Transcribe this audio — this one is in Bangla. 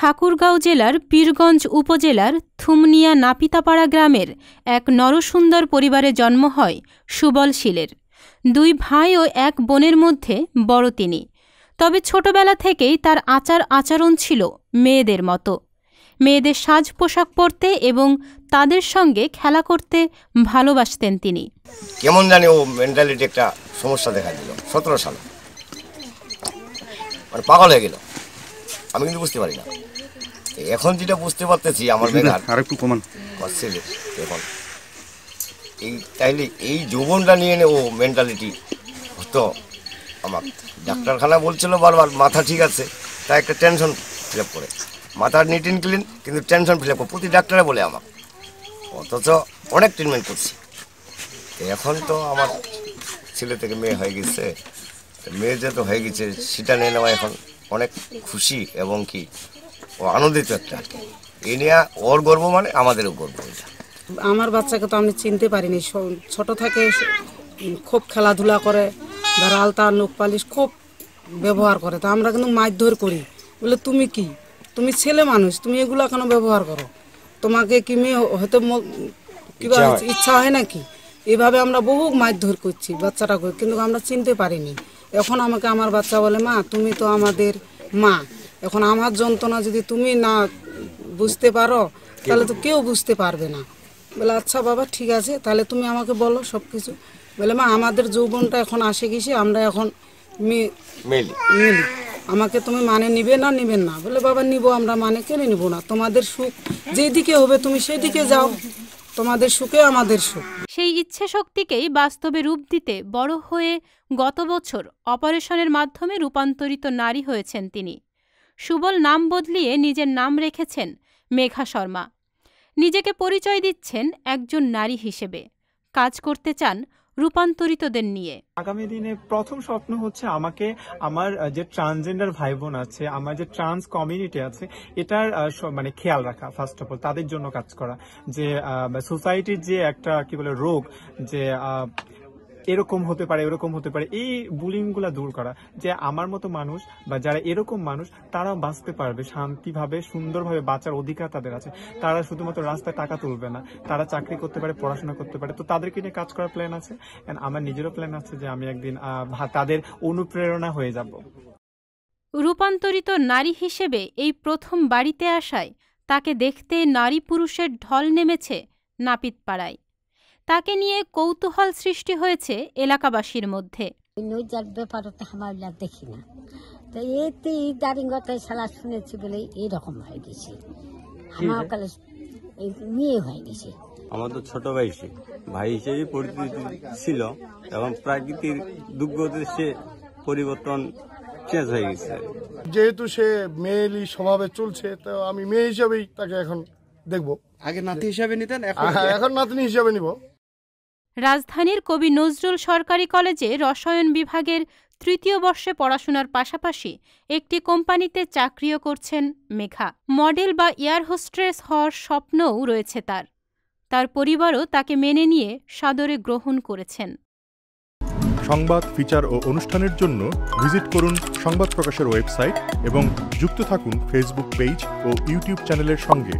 ঠাকুরগাঁও জেলার পীরগঞ্জ উপজেলার থুমনিয়া নাপিতাপাড়া গ্রামের এক নরসুন্দর পরিবারে জন্ম হয় সুবল শীলের। 2 ভাই ও 1 বোনের মধ্যে বড় তিনি। তবে ছোটবেলা থেকেই তার আচার আচরণ ছিল মেয়েদের মতো। মেয়েদের সাজ পোশাক পরতে এবং তাদের সঙ্গে খেলা করতে ভালোবাসতেন তিনি। কেমন জানি ও মেন্টালিটি একটা সমস্যা দেখা দিল 17 সালে, মানে পাগল হয়ে গেল। আমি কিন্তু বুঝতে পারি না। এখন যেটা বুঝতে পারতেছি আমার মেঘার আরেকটু কমান ছেলে এখন তাইলে এই যৌবনটা নিয়ে ও মেন্টালিটি হতো। আমার ডাক্তারখানা বলছিল বারবার মাথা ঠিক আছে, তাই একটা টেনশন ফিল আপ করে, মাথা নিট অ্যান্ড ক্লিন কিন্তু টেনশন ফিল আপ করে প্রতি ডাক্তারে বলে আমার, অথচ অনেক ট্রিটমেন্ট করছি। এখন তো আমার ছেলে থেকে মেয়ে হয়ে গেছে, মেয়ে যেহেতু হয়ে গেছে সেটা নিয়ে নেওয়া এখন অনেক খুশি এবং কি ও আনন্দিত একটা। এই নিয়ে ওর গর্ব মানে আমাদেরও গর্ব। আমার বাচ্চাকে তো আমি চিনতে পারিনি, ছোট থেকে খুব খেলাধুলা করে, আলতা নখ পালিশ খুব ব্যবহার করে। তো আমরা কিন্তু মারধর করি, বলে তুমি কি, তুমি ছেলে মানুষ, তুমি এগুলো কেন ব্যবহার করো, তোমাকে কি মেয়ে হয়তো কিবা ইচ্ছা হয় নাকি, এভাবে আমরা বহু মারধর করছি বাচ্চাটাকে, কিন্তু আমরা চিনতে পারিনি। এখন আমাকে আমার বাচ্চা বলে, মা তুমি তো আমাদের মা, এখন আমার যন্ত্রণা যদি তুমি না বুঝতে পারো তাহলে তো কেউ বুঝতে পারবে না। বলে আচ্ছা বাবা ঠিক আছে, তাহলে তুমি আমাকে বলো সব কিছু। বলে মা আমাদের যৌবনটা এখন আসে গেছে, আমরা এখন মিলি, আমাকে তুমি মানে নিবে না নিবেন না। বলে বাবা নিব, আমরা মানে কেন নিব না, তোমাদের সুখ যেদিকে হবে তুমি সেদিকে যাও, তোমাদের সুখে আমাদের সুখ। সেই ইচ্ছে শক্তিকেই বাস্তবে রূপ দিতে বড় হয়ে গত বছর অপারেশনের মাধ্যমে রূপান্তরিত নারী হয়েছেন তিনি। সুবল নাম বদলিয়ে নিজের নাম রেখেছেন মেঘা শর্মা। নিজেকে পরিচয় দিচ্ছেন একজন নারী হিসেবে। কাজ করতে চান রূপান্তরিতদের নিয়ে। আগামী দিনে প্রথম স্বপ্ন হচ্ছে আমাকে আমার যে ট্রান্সজেন্ডার ভাই বোন আছে, আমার যে ট্রান্স কমিউনিটি আছে, এটার মানে খেয়াল রাখা, ফার্স্ট অফ অল তাদের জন্য কাজ করা। যে সোসাইটির যে একটা কি বলে রোগ, যে এরকম হতে পারে এরকম হতে পারে, এই বুলিং গুলা দূর করা, যে আমার মতো মানুষ বা যারা এরকম মানুষ তারা বাঁচতে পারবে শান্তিভাবে, সুন্দরভাবে বাঁচার অধিকার তাদের আছে। তারা শুধুমাত্র রাস্তায় টাকা তুলবে না, তারা চাকরি করতে পারে, পড়াশোনা করতে পারে। তো তাদেরকে নিয়ে কাজ করার প্ল্যান আছে, আমার নিজেরও প্ল্যান আছে যে আমি একদিন তাদের অনুপ্রেরণা হয়ে যাব। রূপান্তরিত নারী হিসেবে এই প্রথম বাড়িতে আসায় তাকে দেখতে নারী পুরুষের ঢল নেমেছে নাপিতপাড়ায়। তাকে নিয়ে কৌতূহল সৃষ্টি হয়েছে এলাকাবাসীর মধ্যে। দেখি না তো এতে দারিঙ্গতায় সালা শুনেছি বলে এইরকম হয়ে গেছে, আমার কালে মেয়ে হয়ে গেছে। আমার তো ছোট ভাই হিসেবে পরিচিতি ছিল, এবং প্রাকৃতিক দুর্যোগে সে পরিবর্তন চেঞ্জ হয়ে গেছে। যেহেতু সে মেয়েলি স্বভাবে চলছে, তো আমি মেয়ে হিসাবেই তাকে এখন দেখব। আগে নাতি হিসাবে নিতেন, এখন নাতনি হিসাবে নিব। রাজধানীর কবি নজরুল সরকারি কলেজে রসায়ন বিভাগের 3য় বর্ষে পড়াশোনার পাশাপাশি একটি কোম্পানিতে চাকরিও করছেন মেঘা। মডেল বা এয়ার হোস্ট্রেস হওয়ার স্বপ্নও রয়েছে তার। তার পরিবারও তাকে মেনে নিয়ে সাদরে গ্রহণ করেছেন। সংবাদ, ফিচার ও অনুষ্ঠানের জন্য ভিজিট করুন সংবাদ প্রকাশের ওয়েবসাইট এবং যুক্ত থাকুন ফেসবুক পেজ ও ইউটিউব চ্যানেলের সঙ্গে।